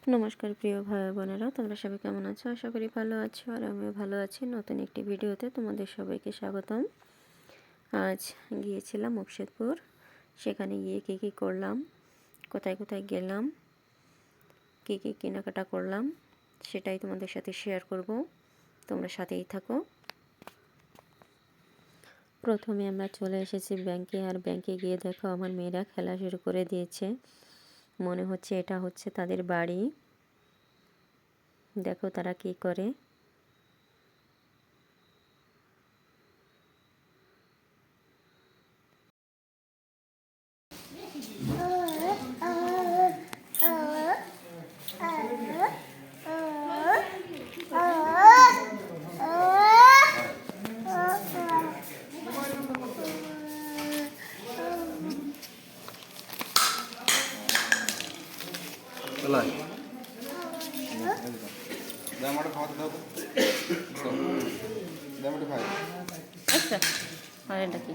নমস্কার প্রিয় ভাই বোনেরা, তোমরা সবাই কেমন আছো? আশা করি ভালো আছো, আর আমিও ভালো আছি। নতুন একটি ভিডিওতে তোমাদের সবাইকে স্বাগতম। আজ গিয়েছিলাম মুর্শিদপুর। সেখানে গিয়ে কী কী করলাম, কোথায় কোথায় গেলাম, কী কী কেনাকাটা করলাম, সেটাই তোমাদের সাথে শেয়ার করব। তোমরা সাথেই থাকো। প্রথমে আমরা চলে এসেছি ব্যাংকে, আর ব্যাংকে গিয়ে দেখো আমার মেয়েরা খেলা শুরু করে দিয়েছে। মনে হচ্ছে এটা হচ্ছে তাদের বাড়ি। দেখো তারা কী করে। আচ্ছা, আর এটা কি?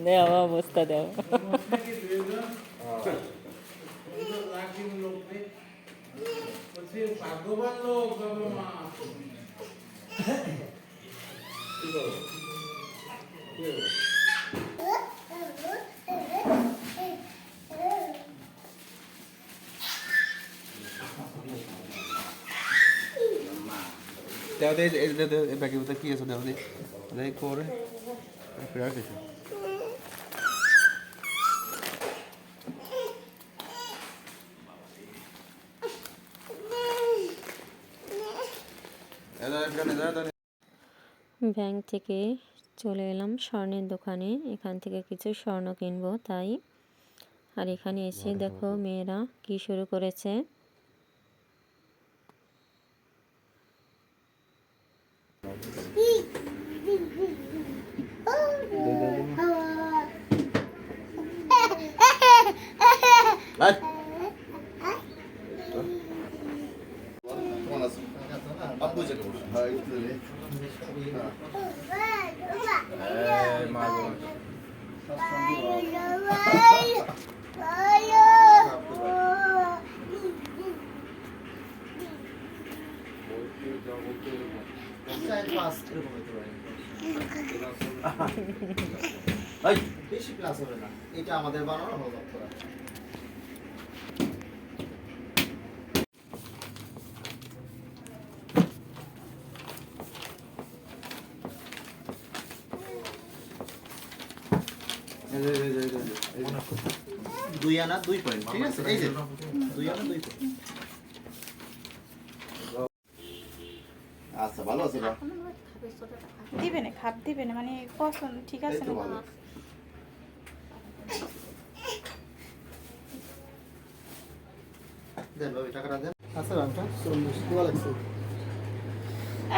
দেওয়া অবস্থা দেওয়া। দেও দে এই দে এই ব্যাগের ভিতরে কি আছে দেও দে এই করে ফিরা কিছু ব্যাংক থেকে চলে এলাম স্বর্ণের দোকানে। এখান থেকে কিছু স্বর্ণ কিনবো তাই। আর এখানে এসে দেখো মেয়েরা কি শুরু করেছে। বেশি প্লাস হবে না, এটা আমাদের বানানো হবে করা। দুই আনা 2 পয়েন্ট, ঠিক আছে? এই যে 2 আনা 2 পয়েন্ট। আচ্ছা, ভালো আছে না? দিবে না, খাপ দিবে না, মানে পছন্দ ঠিক আছে না? দেন ভাই টাকাটা দেন। আচ্ছা রামটা 40 দেওয়া লাগছে।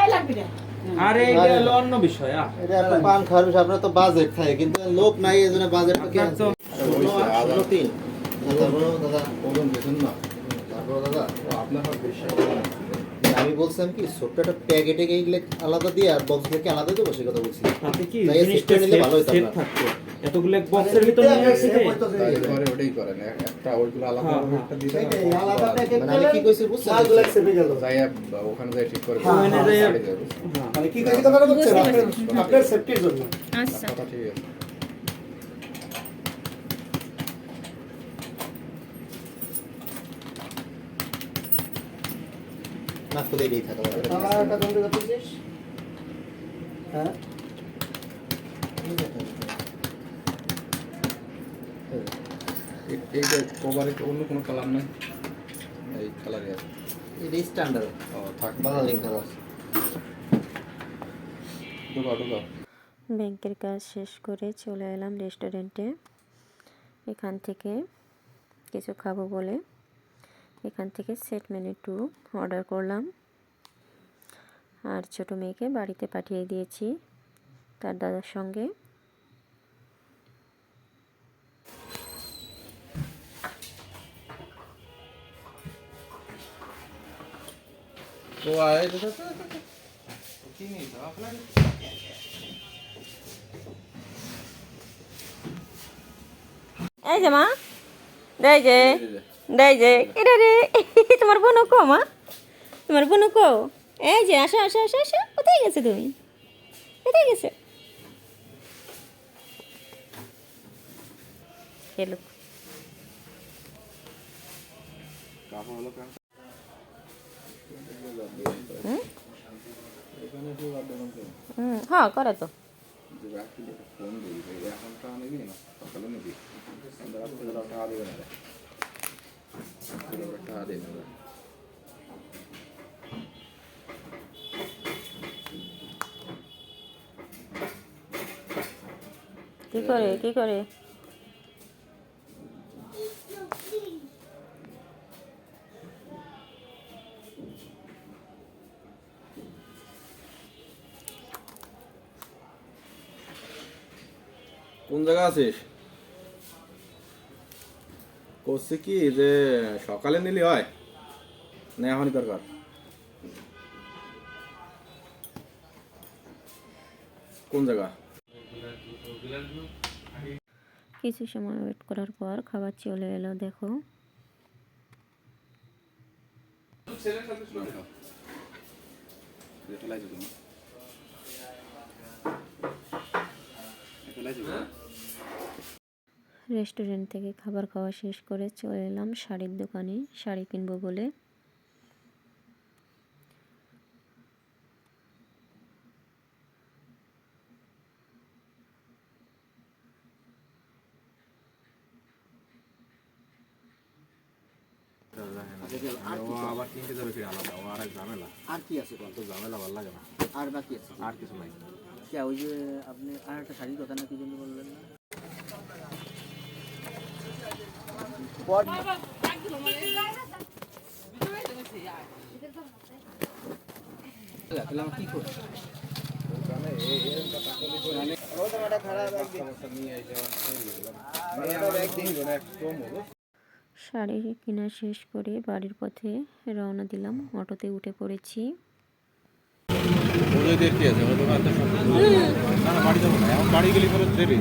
এই লাগবে না। আরে এটা হলো অন্য বিষয়। এটা আপনার পান খাওয়ার বিষয়, আপনার তো বাজেট থাকে, কিন্তু লোক নাই এজন্য বাজেট তো কি আছে? 3 তারপর দাদা ওজন দেখুন না, তারপর দাদা আপনার বেশি আমি বলছিলাম কি ছোট্ট একটা প্যাকেটে গেলে আলাদা দিয়ে আর বক্স থেকে আলাদা দেবো, সে কথা বলছি। তাতে কি তাই জিনিসটা সিস্টেম নিলে ভালো হতো সেট আপনার। থাকতো। এতগুলো বক্সের ভিতরে নিয়ে আসছে। করে ওটাই করেন একটা ওইগুলো আলাদা একটা দিতে আলাদা প্যাকেট মানে আমি কি কইছি বুঝছেন? মালগুলো সেভে গেল। যাই ওখানে যাই ঠিক করে ওখানে যাই মানে কি কইছি কথাটা বুঝছেন? আপনার সেফটির জন্য। আচ্ছা, কথা ঠিক আছে। না খুলে দিয়ে থাকা আমার একটা বন্ধু করতেছিস। হ্যাঁ এইটা কভারে অন্য কোনো কালার নাই, এই কালারই আছে। এটা স্ট্যান্ডার্ড। ও থাক বাংলা লিংক করা আছে। ঢোকাও ব্যাংকের কাজ শেষ করে চলে এলাম রেস্টুরেন্টে। এখান থেকে কিছু খাবো বলে এখান থেকে সেট মেনু 2 অর্ডার করলাম। আর ছোট মেয়েকে বাড়িতে পাঠিয়ে দিয়েছি তার দাদার সঙ্গে। তো আয় কি নেই তো আপনার এই যে মা, দেয় যে দেয় যে এটা রে তোমার বোনও কো মা, তোমার বোনও কো। এই যে আসো আসো আসো আসো, কোথায় গেছে তুমি, কোথায় গেছে? খেলো। হ্যাঁ করে তো। কি করে কি করে? কোন জায়গা আছিস? করছি কি যে সকালে নিলি হয় না এখনই দরকার? কোন জায়গা? কিছু সময় ওয়েট করার পর খাবার চলে এলো, দেখো। রেস্টুরেন্ট থেকে খাবার খাওয়া শেষ করে চলে এলাম শাড়ির দোকানে, শাড়ি কিনবো বলে। আবার কিনতে যাবে কি আলাদা, ও আর এক ঝামেলা। আর কি আছে বল? তো ঝামেলা ভালো লাগে না, আর বাকি আছে? আর কিছু নাই। কে ওই যে আপনি আর একটা শাড়ির কথা না কি জন্য বললেন না? কি করছে? শাড়ি কেনা শেষ করে বাড়ির পথে রওনা দিলাম, অটোতে উঠে পড়েছি। ওদের কি আছে ওদের দোকানটা সব না না বাড়ি যাবো না এখন বাড়ি গেলে পরে দেবে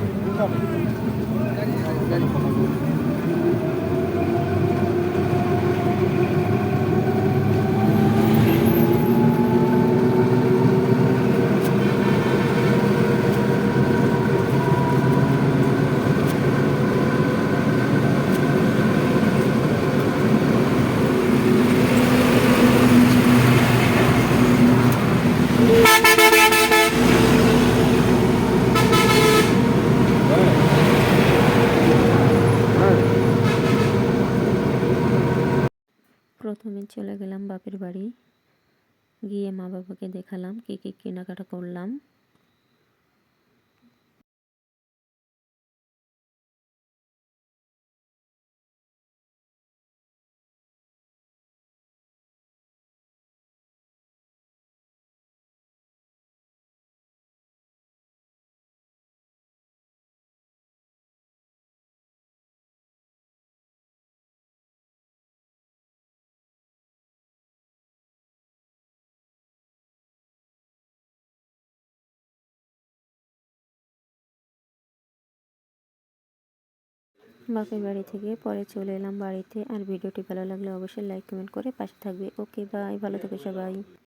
প্রথমে চলে গেলাম বাপের বাড়ি, গিয়ে মা বাবাকে দেখালাম কী কী কেনাকাটা করলাম। বাপের বাড়ি থেকে পরে চলে এলাম বাড়িতে। আর ভিডিওটি ভালো লাগলে অবশ্যই লাইক কমেন্ট করে পাশে থাকবে। ওকে বাই, ভালো থেকো সবাই।